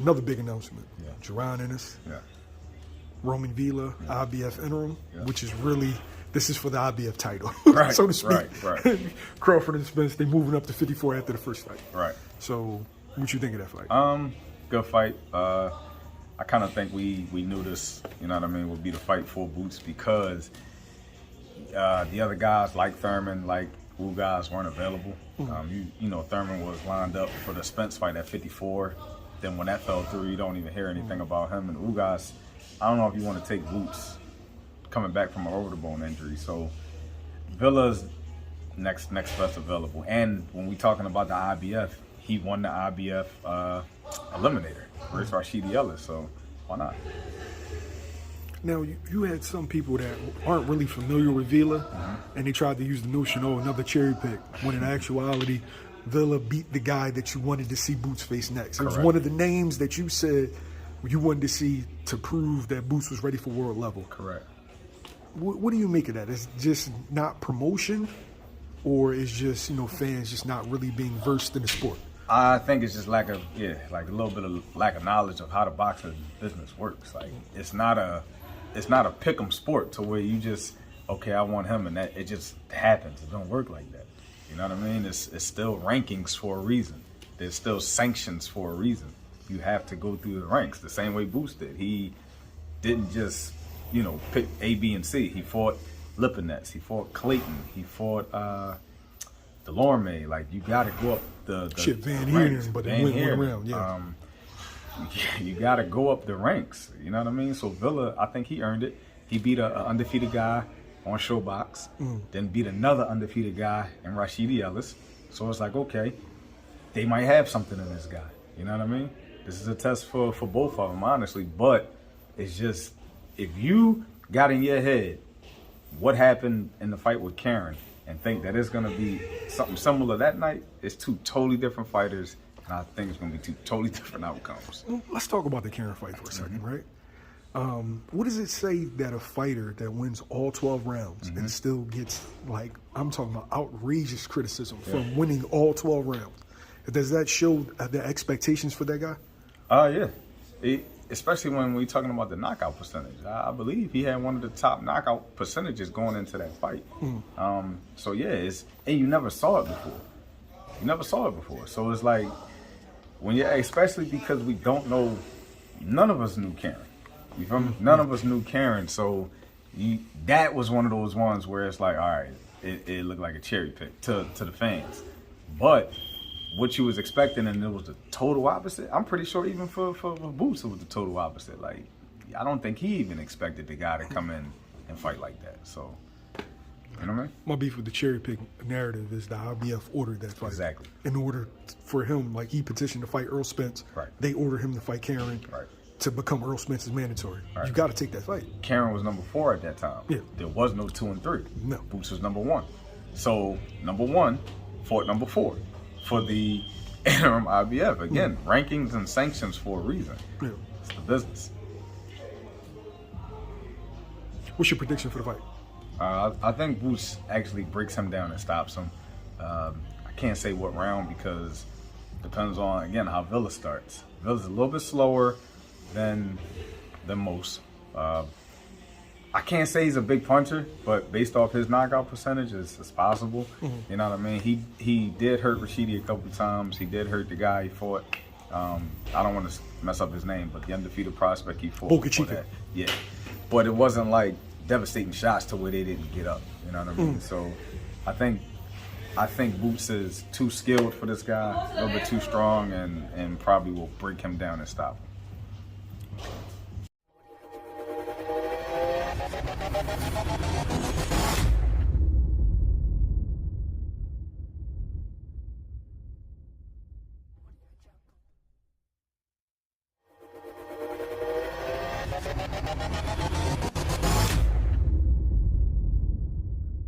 another big announcement. Yeah. Jaron Ennis, Yeah. Roiman Villa, Yeah. IBF Interim, Yeah. which is really, this is for the IBF title, Right, so to speak. right. Crawford and Spence, they moving up to 54 after the first fight. Right. So, what you think of that fight? Good fight. I kind of think we knew this, you know what I mean, would be the fight for Boots because the other guys like Thurman, like Ugas weren't available. You know, Thurman was lined up for the Spence fight at 54. Then when that fell through, you don't even hear anything about him. And Ugas, I don't know if you want to take Boots coming back from an over-the-bone injury. So Villa's next best available. And when we talking about the IBF, he won the IBF Eliminator versus Rashidi Ellis. So why not? Now, you had some people that aren't really familiar with Villa, and they tried to use the notion, oh, another cherry pick, when in actuality, Villa beat the guy that you wanted to see Boots face next. It was one of the names that you said you wanted to see to prove that Boots was ready for world level. Correct. What do you make of that? Is it just not promotion, or is just, you know, fans just not really being versed in the sport? I think it's just like a little bit of lack of knowledge of how the boxing business works. Like it's not a pick'em sport to where you just, okay, I want him, and that it just happens. It don't work like that. You know what I mean? It's still rankings for a reason. There's still sanctions for a reason. You have to go through the ranks the same way Boots did. He didn't just, you know, pick A, B, and C. He fought Lipinets. He fought Clayton. He fought Delorme. Like, you got to go up the Van ranks. Heerden, but they went around, yeah. You got to go up the ranks. You know what I mean? So Villa, I think he earned it. He beat an undefeated guy on Showbox, then beat another undefeated guy in Rashidi Ellis. So it's like, okay, they might have something in this guy. You know what I mean? This is a test for both of them, honestly. But it's just, if you got in your head what happened in the fight with Karen and think that it's going to be something similar that night, it's two totally different fighters. And I think it's going to be two totally different outcomes. Well, let's talk about the Karen fight for a second, right? What does it say that a fighter that wins all 12 rounds and still gets, like, I'm talking about outrageous criticism from winning all 12 rounds? Does that show the expectations for that guy? Yeah. Especially when we're talking about the knockout percentage. I believe he had one of the top knockout percentages going into that fight. So, yeah, and you never saw it before. You never saw it before. So it's like, especially because we don't know, none of us knew Karen. You feel me? None of us knew Karen, so that was one of those ones where it's like, all right, it looked like a cherry pick to the fans. But what you was expecting, and it was the total opposite. I'm pretty sure even for Boots, it was the total opposite. Like, I don't think he even expected the guy to come in and fight like that. So, you know what I mean? My beef with the cherry pick narrative is the IBF ordered that fight. Exactly. In order for him, like, he petitioned to fight Earl Spence. Right. They ordered him to fight Karen. Right. To become Earl Spence's mandatory. Right. You got to take that fight. Karen was number 4 at that time. Yeah. There was no 2 and 3. No. Boots was number 1. So number 1 fought number 4 for the interim IBF. Again, rankings and sanctions for a reason. Yeah. It's the business. What's your prediction for the fight? I think Boots actually breaks him down and stops him. I can't say what round because it depends on, again, how Villa starts. Villa's a little bit slower than most. I can't say he's a big puncher, but based off his knockout percentage, it's possible. You know what I mean? He did hurt Rashidi a couple times. He did hurt the guy he fought. I don't want to mess up his name, but the undefeated prospect he fought. Boca That. Yeah, but it wasn't like devastating shots to where they didn't get up. You know what I mean? So I think Boots is too skilled for this guy, a little bit too strong, and probably will break him down and stop him.